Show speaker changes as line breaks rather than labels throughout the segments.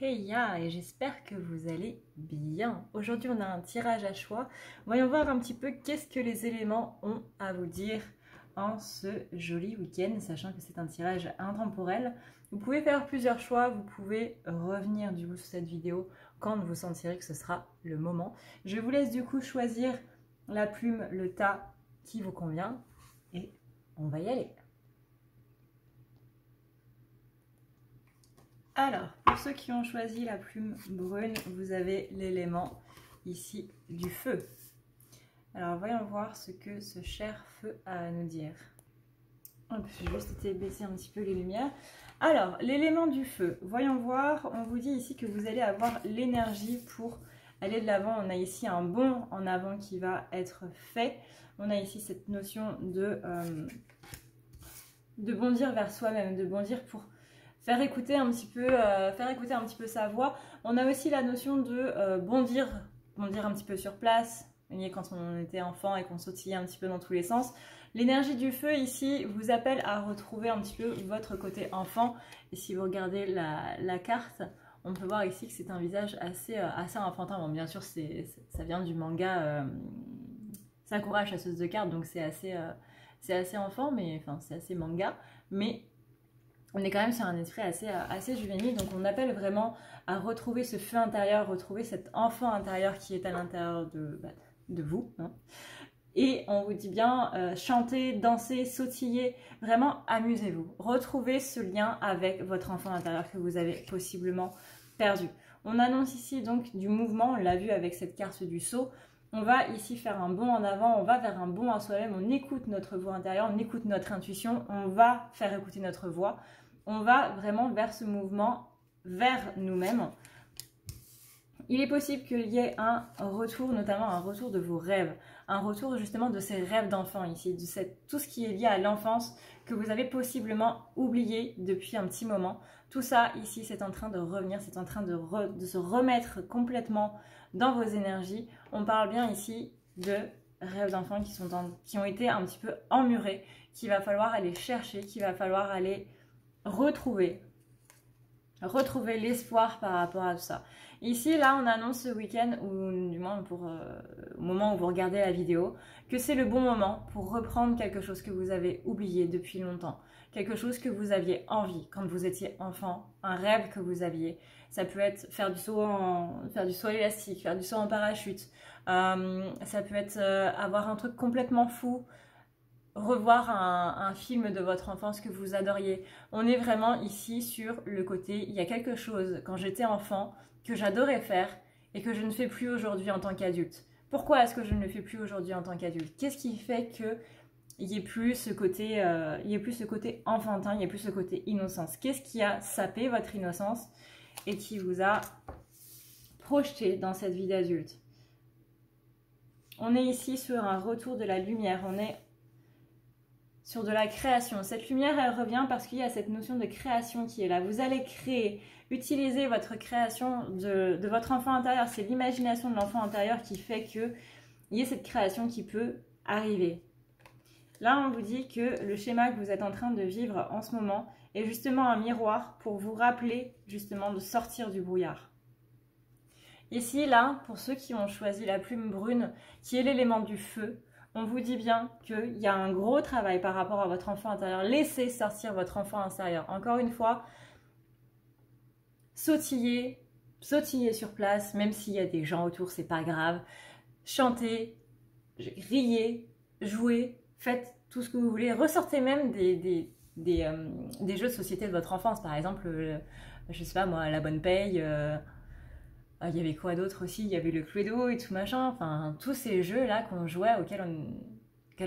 Hey ya, et j'espère que vous allez bien. Aujourd'hui, on a un tirage à choix. Voyons voir un petit peu qu'est-ce que les éléments ont à vous dire en ce joli week-end, sachant que c'est un tirage intemporel. Vous pouvez faire plusieurs choix, vous pouvez revenir du coup sur cette vidéo quand vous sentirez que ce sera le moment. Je vous laisse du coup choisir la plume, le tas qui vous convient et on va y aller. Alors, pour ceux qui ont choisi la plume brune, vous avez l'élément ici du feu. Alors, voyons voir ce que ce cher feu a à nous dire. J'ai juste été baisser un petit peu les lumières. Alors, l'élément du feu, voyons voir, on vous dit ici que vous allez avoir l'énergie pour aller de l'avant. On a ici un bond en avant qui va être fait. On a ici cette notion de bondir vers soi-même, de bondir pour faire écouter un petit peu sa voix. On a aussi la notion de bondir un petit peu sur place. Vous voyez, quand on était enfant et qu'on sautillait un petit peu dans tous les sens. L'énergie du feu ici vous appelle à retrouver un petit peu votre côté enfant. Et si vous regardez la carte, on peut voir ici que c'est un visage assez enfantin. Bon, bien sûr, ça vient du manga Sakura, chasseuse de cartes, donc c'est assez enfant, mais enfin c'est assez manga. Mais on est quand même sur un esprit assez juvénile, donc on appelle vraiment à retrouver ce feu intérieur, retrouver cet enfant intérieur qui est à l'intérieur de vous. Hein. Et on vous dit bien, chantez, dansez, sautillez, vraiment amusez-vous. Retrouvez ce lien avec votre enfant intérieur que vous avez possiblement perdu. On annonce ici donc du mouvement, on l'a vu avec cette carte du saut. On va ici faire un bond en avant, on va vers un bond à soi-même, on écoute notre voix intérieure, on écoute notre intuition, on va faire écouter notre voix. On va vraiment vers ce mouvement, vers nous-mêmes. Il est possible qu'il y ait un retour, notamment un retour de vos rêves, un retour justement de ces rêves d'enfant ici, de tout ce qui est lié à l'enfance que vous avez possiblement oublié depuis un petit moment. Tout ça ici, c'est en train de revenir, c'est en train de se remettre complètement dans vos énergies. On parle bien ici de rêves d'enfants qui ont été un petit peu emmurés, qu'il va falloir aller chercher, qu'il va falloir aller retrouver l'espoir par rapport à tout ça. Ici, là, on annonce ce week-end, ou du moins au moment où vous regardez la vidéo, que c'est le bon moment pour reprendre quelque chose que vous avez oublié depuis longtemps. Quelque chose que vous aviez envie quand vous étiez enfant, un rêve que vous aviez. Ça peut être faire du saut élastique, faire du saut en parachute. Ça peut être avoir un truc complètement fou, revoir un film de votre enfance que vous adoriez. On est vraiment ici sur le côté, il y a quelque chose quand j'étais enfant que j'adorais faire et que je ne fais plus aujourd'hui en tant qu'adulte. Pourquoi est-ce que je ne le fais plus aujourd'hui en tant qu'adulte? Qu'est-ce qui fait que il n'y ait plus ce côté enfantin, il n'y ait plus ce côté innocence? Qu'est-ce qui a sapé votre innocence et qui vous a projeté dans cette vie d'adulte? On est ici sur un retour de la lumière, on est sur de la création. Cette lumière, elle revient parce qu'il y a cette notion de création qui est là. Vous allez créer, utiliser votre création de votre enfant intérieur. C'est l'imagination de l'enfant intérieur qui fait qu'il y ait cette création qui peut arriver. Là, on vous dit que le schéma que vous êtes en train de vivre en ce moment est justement un miroir pour vous rappeler justement de sortir du brouillard. Ici, là, pour ceux qui ont choisi la plume brune, qui est l'élément du feu, on vous dit bien qu'il y a un gros travail par rapport à votre enfant intérieur. Laissez sortir votre enfant intérieur. Encore une fois, sautillez sur place, même s'il y a des gens autour, c'est pas grave. Chantez, riez, jouez, faites tout ce que vous voulez. Ressortez même des jeux de société de votre enfance. Par exemple, je sais pas moi, la bonne paye... il y avait quoi d'autre aussi? Il y avait le Cluedo et tout machin. Enfin, tous ces jeux-là qu'on jouait, auxquels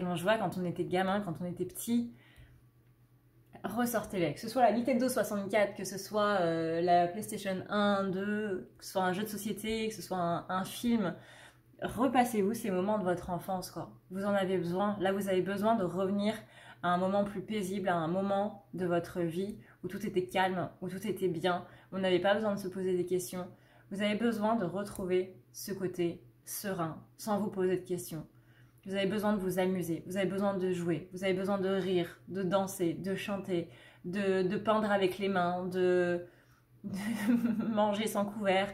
on jouait quand on était gamin, quand on était petit. Ressortez-les. Que ce soit la Nintendo 64, que ce soit la PlayStation 1, 2, que ce soit un jeu de société, que ce soit un film. Repassez-vous ces moments de votre enfance, quoi. Vous en avez besoin. Là, vous avez besoin de revenir à un moment plus paisible, à un moment de votre vie où tout était calme, où tout était bien. Vous n'avez pas besoin de se poser des questions. Vous avez besoin de retrouver ce côté serein, sans vous poser de questions. Vous avez besoin de vous amuser, vous avez besoin de jouer, vous avez besoin de rire, de danser, de chanter, de peindre avec les mains, de de manger sans couvert,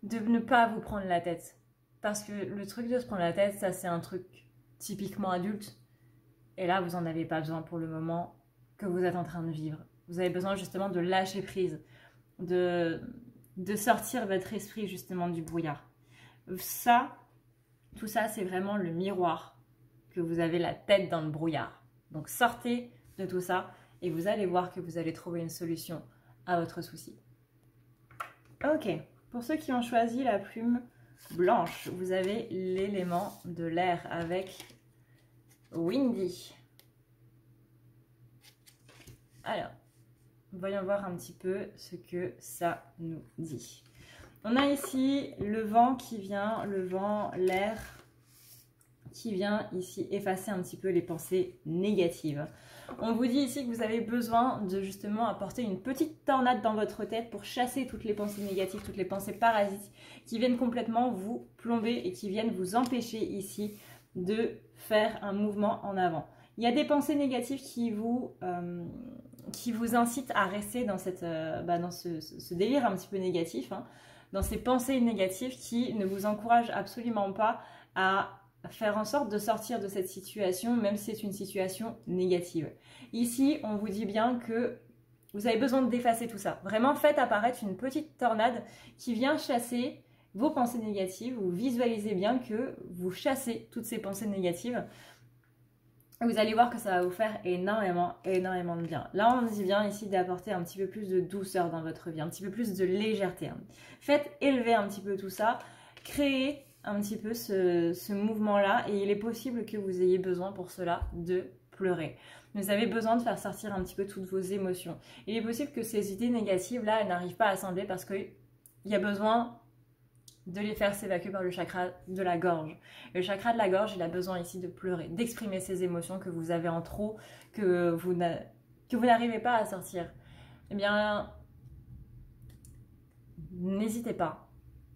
de ne pas vous prendre la tête. Parce que le truc de se prendre la tête, ça c'est un truc typiquement adulte. Et là, vous n'en avez pas besoin pour le moment que vous êtes en train de vivre. Vous avez besoin justement de lâcher prise, de sortir votre esprit justement du brouillard. Ça, tout ça, c'est vraiment le miroir que vous avez la tête dans le brouillard. Donc sortez de tout ça et vous allez voir que vous allez trouver une solution à votre souci. Ok, pour ceux qui ont choisi la plume blanche, vous avez l'élément de l'air avec Windy. Alors, voyons voir un petit peu ce que ça nous dit. On a ici le vent qui vient, le vent, l'air qui vient ici effacer un petit peu les pensées négatives. On vous dit ici que vous avez besoin de justement apporter une petite tornade dans votre tête pour chasser toutes les pensées négatives, toutes les pensées parasites qui viennent complètement vous plomber et qui viennent vous empêcher ici de faire un mouvement en avant. Il y a des pensées négatives qui vous incitent à rester dans, dans ce délire un petit peu négatif, hein, dans ces pensées négatives qui ne vous encouragent absolument pas à faire en sorte de sortir de cette situation, même si c'est une situation négative. Ici, on vous dit bien que vous avez besoin d'effacer tout ça. Vraiment, faites apparaître une petite tornade qui vient chasser vos pensées négatives. Vous visualisez bien que vous chassez toutes ces pensées négatives. Vous allez voir que ça va vous faire énormément de bien. Là, on dit bien ici d'apporter un petit peu plus de douceur dans votre vie, un petit peu plus de légèreté. Faites élever un petit peu tout ça, créez un petit peu ce mouvement-là et il est possible que vous ayez besoin pour cela de pleurer. Vous avez besoin de faire sortir un petit peu toutes vos émotions. Il est possible que ces idées négatives-là, elles n'arrivent pas à assembler parce qu'il y a besoin de les faire s'évacuer par le chakra de la gorge. Le chakra de la gorge, il a besoin ici de pleurer, d'exprimer ces émotions que vous avez en trop, que vous n'arrivez pas à sortir. Eh bien, n'hésitez pas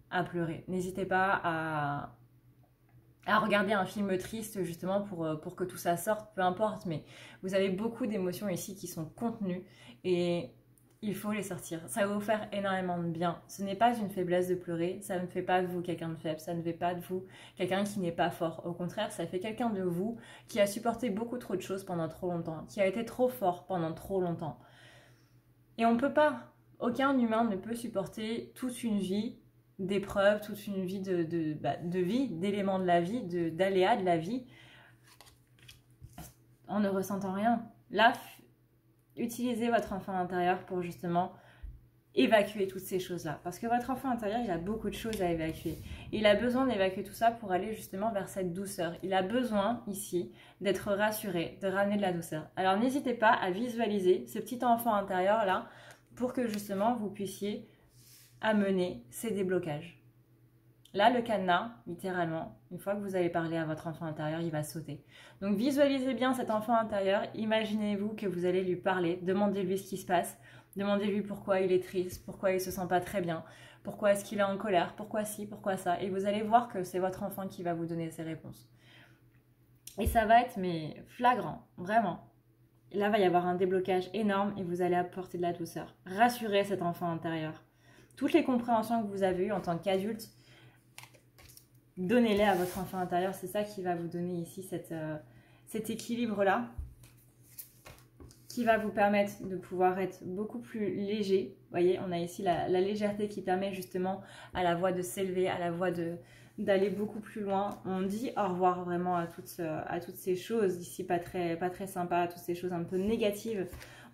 à pleurer. N'hésitez pas à regarder un film triste justement pour que tout ça sorte, peu importe, mais vous avez beaucoup d'émotions ici qui sont contenues et il faut les sortir. Ça va vous faire énormément de bien. Ce n'est pas une faiblesse de pleurer, ça ne fait pas de vous quelqu'un de faible, ça ne fait pas de vous quelqu'un qui n'est pas fort. Au contraire, ça fait quelqu'un de vous qui a supporté beaucoup trop de choses pendant trop longtemps, qui a été trop fort pendant trop longtemps. Et on ne peut pas, aucun humain ne peut supporter toute une vie d'épreuves, toute une vie de vie, d'éléments de la vie, d'aléas de la vie, en ne ressentant rien. Là, utilisez votre enfant intérieur pour justement évacuer toutes ces choses-là. Parce que votre enfant intérieur, il a beaucoup de choses à évacuer. Il a besoin d'évacuer tout ça pour aller justement vers cette douceur. Il a besoin ici d'être rassuré, de ramener de la douceur. Alors n'hésitez pas à visualiser ce petit enfant intérieur-là pour que justement vous puissiez amener ces déblocages. Là, le cadenas, littéralement, une fois que vous allez parler à votre enfant intérieur, il va sauter. Donc visualisez bien cet enfant intérieur, imaginez-vous que vous allez lui parler, demandez-lui ce qui se passe, demandez-lui pourquoi il est triste, pourquoi il ne se sent pas très bien, pourquoi est-ce qu'il est en colère, pourquoi ci, pourquoi ça. Et vous allez voir que c'est votre enfant qui va vous donner ces réponses. Et ça va être mais flagrant, vraiment. Là, il va y avoir un déblocage énorme et vous allez apporter de la douceur. Rassurez cet enfant intérieur. Toutes les compréhensions que vous avez eues en tant qu'adulte, donnez-les à votre enfant intérieur. C'est ça qui va vous donner ici cet équilibre-là, qui va vous permettre de pouvoir être beaucoup plus léger. Vous voyez, on a ici la légèreté qui permet justement à la voix de s'élever, à la voix d'aller beaucoup plus loin. On dit au revoir vraiment à toutes ces choses ici pas très sympas, toutes ces choses un peu négatives.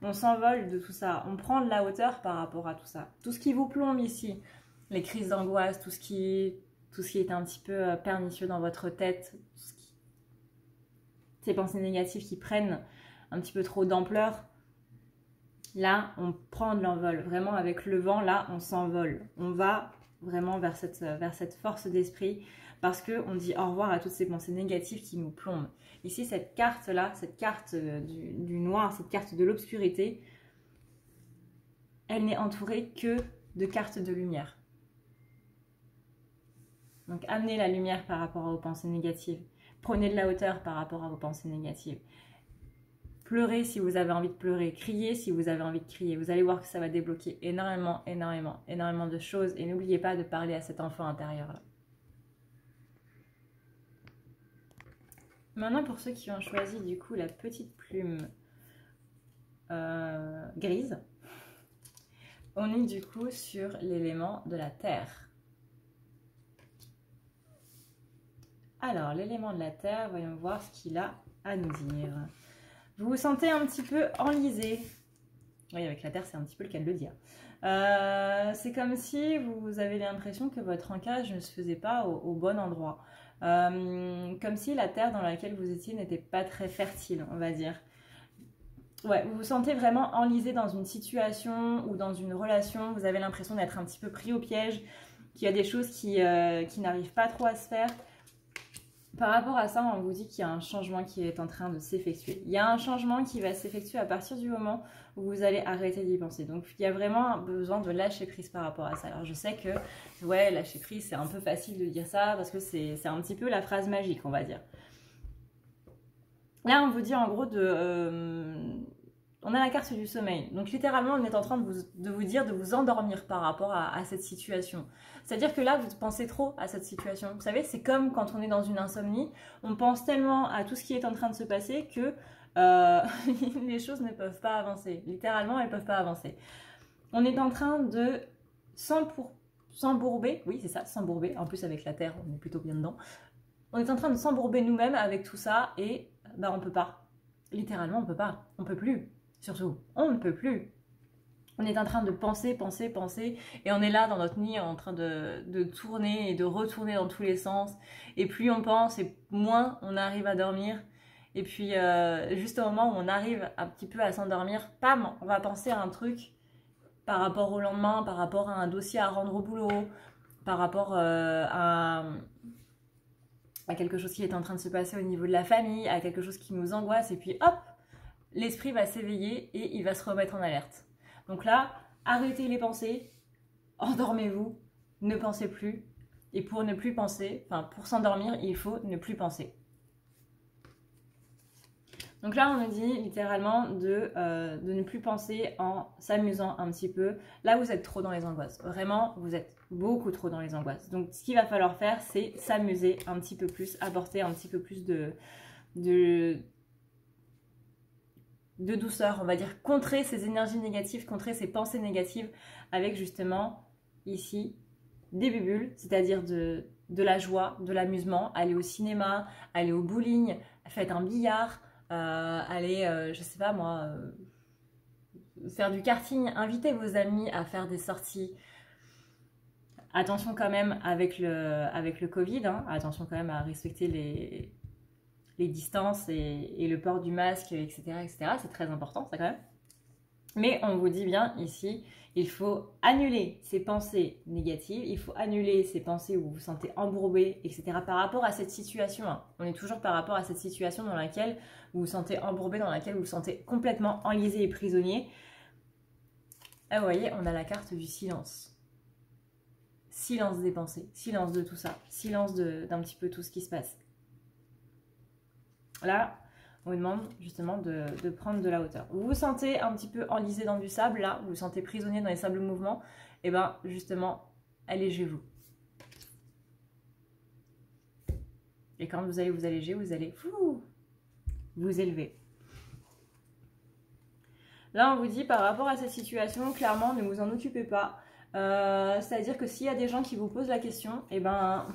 On s'envole de tout ça, on prend de la hauteur par rapport à tout ça. Tout ce qui vous plombe ici, les crises d'angoisse, tout ce qui est un petit peu pernicieux dans votre tête, ces pensées négatives qui prennent un petit peu trop d'ampleur, là, on prend de l'envol. Vraiment, avec le vent, là, on s'envole. On va vraiment vers cette force d'esprit parce qu'on dit au revoir à toutes ces pensées négatives qui nous plombent. Ici, cette carte-là, cette carte du noir, cette carte de l'obscurité, elle n'est entourée que de cartes de lumière. Donc, amenez la lumière par rapport à vos pensées négatives. Prenez de la hauteur par rapport à vos pensées négatives. Pleurez si vous avez envie de pleurer. Criez si vous avez envie de crier. Vous allez voir que ça va débloquer énormément, énormément, énormément de choses. Et n'oubliez pas de parler à cet enfant intérieur-là. Maintenant, pour ceux qui ont choisi du coup la petite plume grise, on est du coup sur l'élément de la terre. Alors, l'élément de la terre, voyons voir ce qu'il a à nous dire. Vous vous sentez un petit peu enlisé. Oui, avec la terre, c'est un petit peu le cas de le dire. C'est comme si vous avez l'impression que votre ancrage ne se faisait pas au bon endroit. Comme si la terre dans laquelle vous étiez n'était pas très fertile, on va dire. Ouais, vous vous sentez vraiment enlisé dans une situation ou dans une relation. Vous avez l'impression d'être un petit peu pris au piège, qu'il y a des choses qui n'arrivent pas trop à se faire. Par rapport à ça, on vous dit qu'il y a un changement qui est en train de s'effectuer. Il y a un changement qui va s'effectuer à partir du moment où vous allez arrêter d'y penser. Donc, il y a vraiment besoin de lâcher prise par rapport à ça. Alors, je sais que, ouais, lâcher prise, c'est un peu facile de dire ça parce que c'est un petit peu la phrase magique, on va dire. Là, on vous dit en gros on a la carte du sommeil. Donc, littéralement, on est en train de vous dire de vous endormir par rapport à cette situation. C'est-à-dire que là, vous pensez trop à cette situation. Vous savez, c'est comme quand on est dans une insomnie. On pense tellement à tout ce qui est en train de se passer que les choses ne peuvent pas avancer. Littéralement, elles ne peuvent pas avancer. On est en train de s'embourber. Oui, c'est ça, s'embourber. En plus, avec la terre, on est plutôt bien dedans. On est en train de s'embourber nous-mêmes avec tout ça et bah, on ne peut pas. Littéralement, on ne peut pas. On ne peut plus. Surtout, on ne peut plus. On est en train de penser, penser, penser, et on est là dans notre nid en train de tourner et de retourner dans tous les sens. Et plus on pense, et moins on arrive à dormir. Et puis, juste au moment où on arrive un petit peu à s'endormir, pam, on va penser à un truc par rapport au lendemain, par rapport à un dossier à rendre au boulot, par rapport à quelque chose qui est en train de se passer au niveau de la famille, à quelque chose qui nous angoisse, et puis hop, l'esprit va s'éveiller et il va se remettre en alerte. Donc là, arrêtez les pensées, endormez-vous, ne pensez plus. Et pour ne plus penser, enfin pour s'endormir, il faut ne plus penser. Donc là, on nous dit littéralement de ne plus penser en s'amusant un petit peu. Là, vous êtes trop dans les angoisses. Vraiment, vous êtes beaucoup trop dans les angoisses. Donc, ce qu'il va falloir faire, c'est s'amuser un petit peu plus, apporter un petit peu plus de douceur, on va dire, contrer ces énergies négatives, contrer ces pensées négatives avec justement ici des bulles, c'est-à-dire de la joie, de l'amusement, aller au cinéma, aller au bowling, faites un billard, aller, je sais pas moi, faire du karting, invitez vos amis à faire des sorties. Attention quand même avec le Covid, hein, attention quand même à respecter les distances et le port du masque, etc. etc. C'est très important, ça quand même. Mais on vous dit bien ici, il faut annuler ces pensées négatives, il faut annuler ces pensées où vous vous sentez embourbé, etc. Par rapport à cette situation, hein. On est toujours par rapport à cette situation dans laquelle vous vous sentez embourbé, dans laquelle vous vous sentez complètement enlisé et prisonnier. Là, vous voyez, on a la carte du silence. Silence des pensées, silence de tout ça, silence d'un petit peu tout ce qui se passe. Là, on vous demande justement de prendre de la hauteur. Vous vous sentez un petit peu enlisé dans du sable, là, vous vous sentez prisonnier dans les sables mouvements, et bien justement, allégez-vous. Et quand vous allez vous alléger, vous allez vous élever. Là, on vous dit par rapport à cette situation, clairement, ne vous en occupez pas. C'est-à-dire que s'il y a des gens qui vous posent la question, et ben,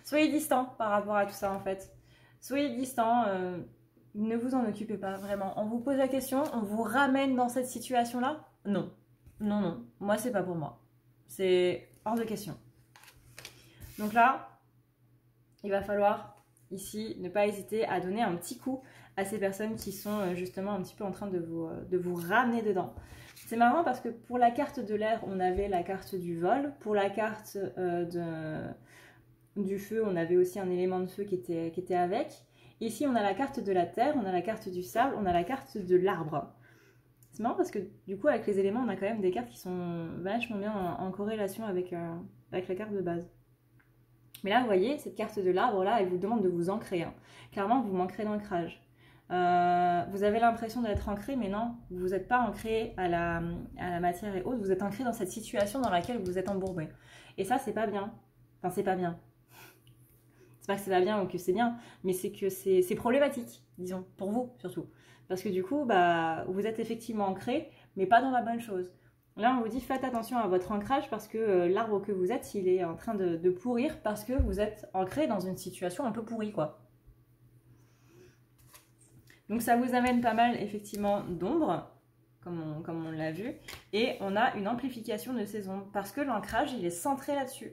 soyez distant par rapport à tout ça en fait. Soyez distant, ne vous en occupez pas vraiment. On vous pose la question, on vous ramène dans cette situation-là? Non. Non, non. Moi, c'est pas pour moi. C'est hors de question. Donc là, il va falloir ici ne pas hésiter à donner un petit coup à ces personnes qui sont justement un petit peu en train de vous ramener dedans. C'est marrant parce que pour la carte de l'air, on avait la carte du vol. Pour la carte du feu, on avait aussi un élément de feu qui était avec. Ici, on a la carte de la terre, on a la carte du sable, on a la carte de l'arbre. C'est marrant parce que du coup, avec les éléments, on a quand même des cartes qui sont vachement bien en corrélation avec la carte de base. Mais là, vous voyez, cette carte de l'arbre, là, elle vous demande de vous ancrer. Hein. Clairement, vous manquerez d'ancrage. Vous avez l'impression d'être ancré, mais non, vous n'êtes pas ancré à la matière et autres, vous êtes ancré dans cette situation dans laquelle vous êtes embourbé. Et ça, c'est pas bien. Enfin, c'est pas bien. C'est pas que c'est pas bien ou que c'est bien, mais c'est que c'est problématique, disons, pour vous surtout. Parce que du coup, bah, vous êtes effectivement ancré, mais pas dans la bonne chose. Là, on vous dit, faites attention à votre ancrage parce que l'arbre que vous êtes, il est en train de pourrir parce que vous êtes ancré dans une situation un peu pourrie, quoi. Donc ça vous amène pas mal effectivement d'ombre, comme on l'a vu, et on a une amplification de ces ombres, parce que l'ancrage il est centré là-dessus.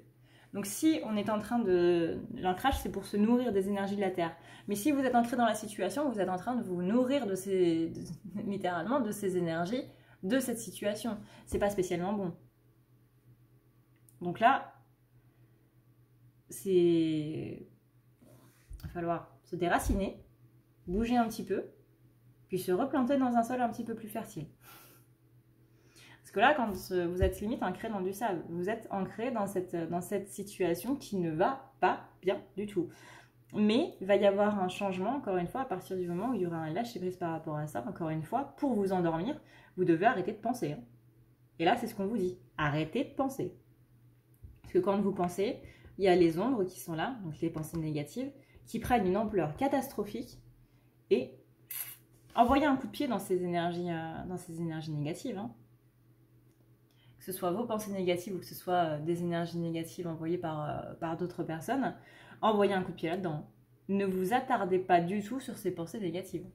Donc si on est en train de... L'ancrage c'est pour se nourrir des énergies de la Terre, mais si vous êtes ancré dans la situation, vous êtes en train de vous nourrir littéralement de ces énergies, de cette situation. C'est pas spécialement bon. Donc là, il va falloir se déraciner, bouger un petit peu, puis se replanter dans un sol un petit peu plus fertile. Parce que là, quand vous êtes limite ancré dans du sable, vous êtes ancré dans cette situation qui ne va pas bien du tout. Mais il va y avoir un changement, encore une fois, à partir du moment où il y aura un lâcher-prise par rapport à ça. Encore une fois, pour vous endormir, vous devez arrêter de penser. Hein. Et là, c'est ce qu'on vous dit. Arrêtez de penser. Parce que quand vous pensez, il y a les ombres qui sont là, donc les pensées négatives, qui prennent une ampleur catastrophique et envoyez un coup de pied dans ces énergies négatives. Hein. Que ce soit vos pensées négatives ou que ce soit des énergies négatives envoyées par d'autres personnes, envoyez un coup de pied là-dedans. Ne vous attardez pas du tout sur ces pensées négatives.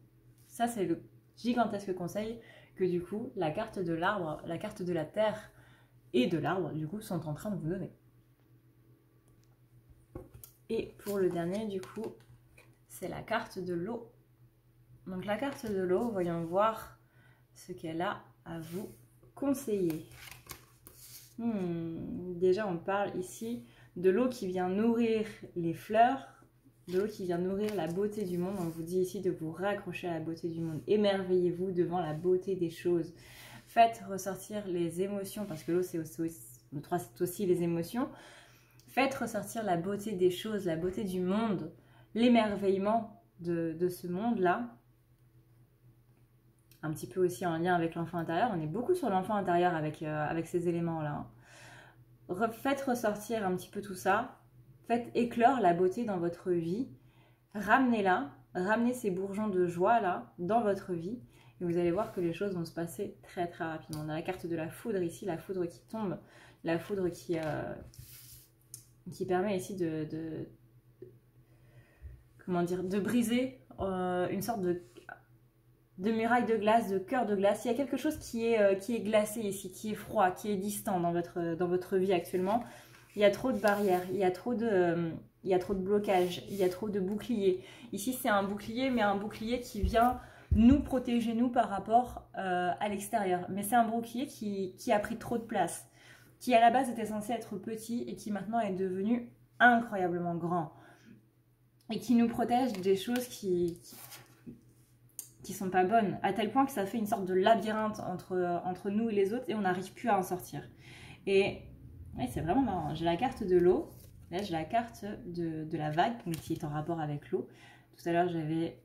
Ça, c'est le gigantesque conseil que du coup, la carte de l'arbre, la carte de la terre et de l'arbre, du coup, sont en train de vous donner. Et pour le dernier, du coup, c'est la carte de l'eau. Donc la carte de l'eau, voyons voir ce qu'elle a à vous conseiller. Déjà, on parle ici de l'eau qui vient nourrir les fleurs, de l'eau qui vient nourrir la beauté du monde. On vous dit ici de vous raccrocher à la beauté du monde. Émerveillez-vous devant la beauté des choses. Faites ressortir les émotions, parce que l'eau, c'est aussi les émotions. Faites ressortir la beauté des choses, la beauté du monde, l'émerveillement de ce monde-là. Un petit peu aussi en lien avec l'enfant intérieur. On est beaucoup sur l'enfant intérieur avec ces éléments-là. Faites ressortir un petit peu tout ça. Faites éclore la beauté dans votre vie. Ramenez-la. Ramenez ces bourgeons de joie-là dans votre vie. Et vous allez voir que les choses vont se passer très très rapidement. On a la carte de la foudre ici, la foudre qui tombe. La foudre qui permet ici de briser une sorte de muraille de glace, de cœur de glace. Il y a quelque chose qui est glacé ici, qui est froid, qui est distant dans votre vie actuellement. Il y a trop de barrières, il y a trop de blocages, il y a trop de boucliers. Ici, c'est un bouclier, mais un bouclier qui vient nous protéger, nous, par rapport à l'extérieur. Mais c'est un bouclier qui a pris trop de place, qui à la base était censé être petit et qui maintenant est devenu incroyablement grand. Et qui nous protège des choses qui sont pas bonnes, à tel point que ça fait une sorte de labyrinthe entre nous et les autres et on n'arrive plus à en sortir. Et ouais, c'est vraiment marrant. J'ai la carte de l'eau, là j'ai la carte de la vague, donc, qui est en rapport avec l'eau. Tout à l'heure j'avais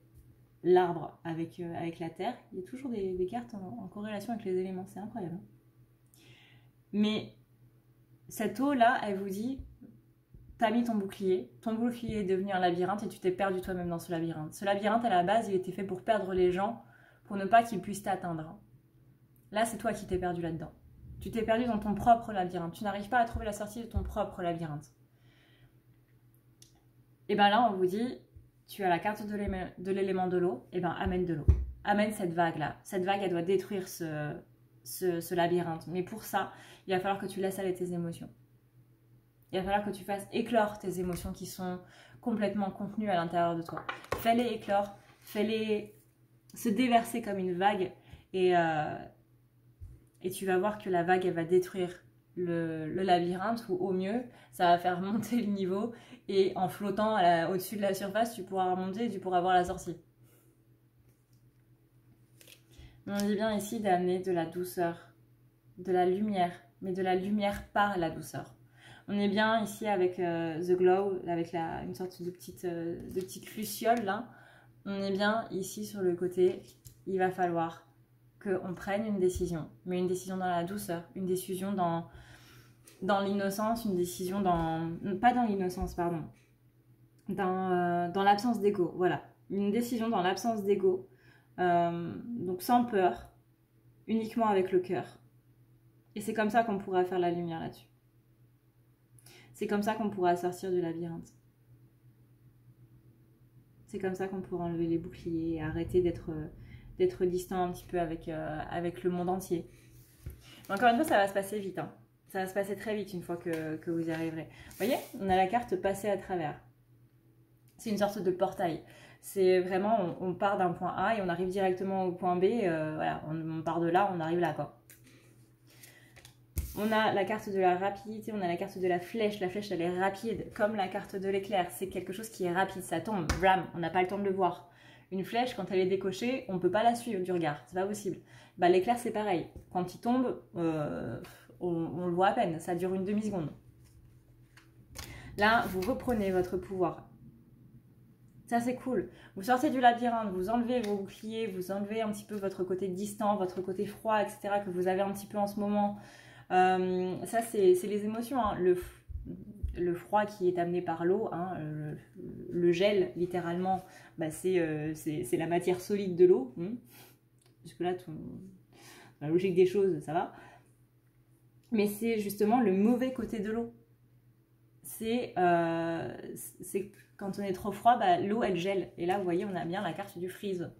l'arbre avec la terre. Il y a toujours des cartes en corrélation avec les éléments, c'est incroyable. Mais cette eau-là, elle vous dit, t'as mis ton bouclier est devenu un labyrinthe et tu t'es perdu toi-même dans ce labyrinthe. Ce labyrinthe, à la base, il était fait pour perdre les gens, pour ne pas qu'ils puissent t'atteindre. Là, c'est toi qui t'es perdu là-dedans. Tu t'es perdu dans ton propre labyrinthe. Tu n'arrives pas à trouver la sortie de ton propre labyrinthe. Et bien là, on vous dit, tu as la carte de l'élément de l'eau, et bien amène de l'eau. Amène cette vague-là. Cette vague, elle doit détruire ce labyrinthe. Mais pour ça, il va falloir que tu laisses aller tes émotions. Il va falloir que tu fasses éclore tes émotions qui sont complètement contenues à l'intérieur de toi. Fais-les éclore, fais-les se déverser comme une vague et tu vas voir que la vague, elle va détruire le labyrinthe ou au mieux, ça va faire monter le niveau et en flottant au-dessus de la surface, tu pourras remonter et tu pourras voir la sortie. On dit bien ici d'amener de la douceur, de la lumière, mais de la lumière par la douceur. On est bien ici avec The Glow, avec une sorte de petite luciole là. on est bien ici sur le côté, il va falloir qu'on prenne une décision, mais une décision dans la douceur, une décision dans l'innocence, une décision dans... Pas dans l'innocence, pardon. Dans l'absence d'ego, voilà. Une décision dans l'absence d'ego, donc sans peur, uniquement avec le cœur. Et c'est comme ça qu'on pourra faire la lumière là-dessus. C'est comme ça qu'on pourra sortir du labyrinthe. C'est comme ça qu'on pourra enlever les boucliers et arrêter d'être distant un petit peu avec le monde entier. Mais encore une fois, ça va se passer vite. Hein. Ça va se passer très vite une fois que vous y arriverez. Vous voyez, on a la carte passer à travers. C'est une sorte de portail. C'est vraiment, on part d'un point A et on arrive directement au point B. Voilà, on part de là, on arrive là, quoi. On a la carte de la rapidité, on a la carte de la flèche. La flèche, elle est rapide, comme la carte de l'éclair. C'est quelque chose qui est rapide, ça tombe, blam, on n'a pas le temps de le voir. Une flèche, quand elle est décochée, on ne peut pas la suivre du regard, c'est pas possible. Bah, l'éclair, c'est pareil. Quand il tombe, on le voit à peine, ça dure une demi-seconde. Là, vous reprenez votre pouvoir. Ça, c'est cool. Vous sortez du labyrinthe, vous enlevez vos boucliers, vous enlevez un petit peu votre côté distant, votre côté froid, etc. que vous avez un petit peu en ce moment. Ça, c'est les émotions. Hein. Le froid qui est amené par l'eau, hein, le gel, littéralement, bah, c'est la matière solide de l'eau. Jusque-là, la logique des choses, ça va. Mais c'est justement le mauvais côté de l'eau. C'est quand on est trop froid, bah, l'eau, elle gèle. Et là, vous voyez, on a bien la carte du freeze.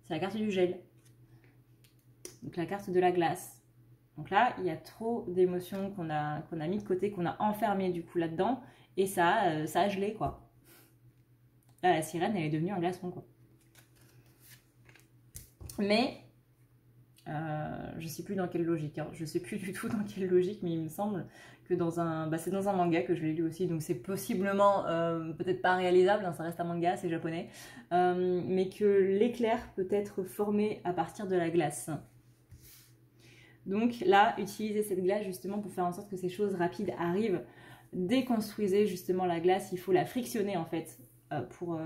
C'est la carte du gel. Donc, la carte de la glace. Donc là, il y a trop d'émotions qu'on a mis de côté, qu'on a enfermé du coup là-dedans. Et ça a gelé, quoi. Là, la sirène, elle est devenue un glaçon, quoi. Mais, je ne sais plus dans quelle logique. Hein. Je ne sais plus du tout dans quelle logique, mais il me semble que c'est dans un manga que je l'ai lu aussi. Donc c'est possiblement, peut-être pas réalisable, hein, ça reste un manga, c'est japonais. Mais que l'éclair peut être formé à partir de la glace. Donc là, utilisez cette glace justement pour faire en sorte que ces choses rapides arrivent. Déconstruisez justement la glace, il faut la frictionner en fait, pour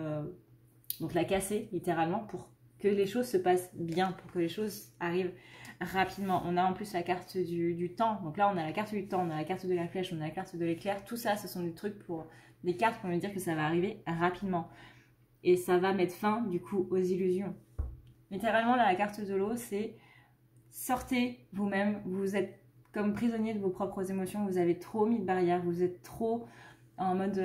donc la casser littéralement pour que les choses se passent bien, pour que les choses arrivent rapidement. On a en plus la carte du temps, donc là on a la carte du temps, on a la carte de la flèche, on a la carte de l'éclair, tout ça ce sont des trucs des cartes pour nous dire que ça va arriver rapidement. Et ça va mettre fin du coup aux illusions. Littéralement là, la carte de l'eau c'est... Sortez vous-même, vous êtes comme prisonnier de vos propres émotions, vous avez trop mis de barrières, vous êtes trop en mode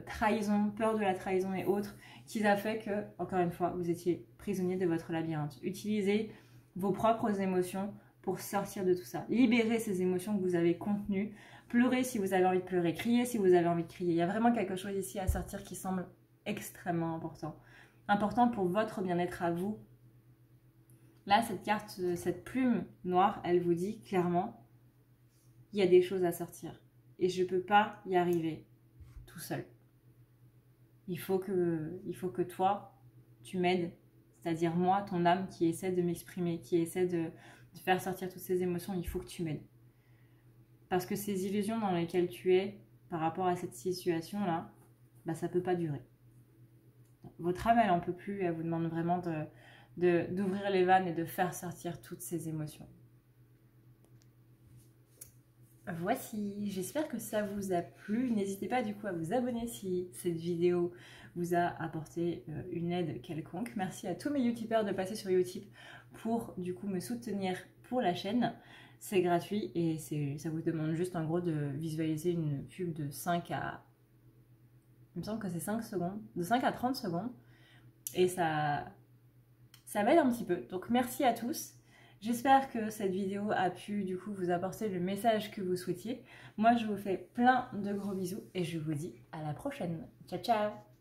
trahison, peur de la trahison et autres, qui a fait que, encore une fois, vous étiez prisonnier de votre labyrinthe. Utilisez vos propres émotions pour sortir de tout ça. Libérez ces émotions que vous avez contenues, pleurez si vous avez envie de pleurer, criez si vous avez envie de crier. Il y a vraiment quelque chose ici à sortir qui semble extrêmement important. Important pour votre bien-être à vous. Là, cette carte, cette plume noire, elle vous dit clairement, il y a des choses à sortir. Et je ne peux pas y arriver tout seul. Il faut que toi, tu m'aides. C'est-à-dire moi, ton âme qui essaie de m'exprimer, qui essaie de faire sortir toutes ces émotions, il faut que tu m'aides. Parce que ces illusions dans lesquelles tu es, par rapport à cette situation-là, bah, ça ne peut pas durer. Votre âme, elle n'en peut plus, elle vous demande vraiment d'ouvrir les vannes et de faire sortir toutes ces émotions. Voici, j'espère que ça vous a plu. N'hésitez pas du coup à vous abonner si cette vidéo vous a apporté une aide quelconque. Merci à tous mes youtubeurs de passer sur Utip pour du coup me soutenir pour la chaîne. C'est gratuit et ça vous demande juste en gros de visualiser une pub de 5 à... Il me semble que c'est 5 secondes, de 5 à 30 secondes. Et ça m'aide un petit peu. Donc merci à tous. J'espère que cette vidéo a pu du coup vous apporter le message que vous souhaitiez. Moi je vous fais plein de gros bisous et je vous dis à la prochaine. Ciao ciao.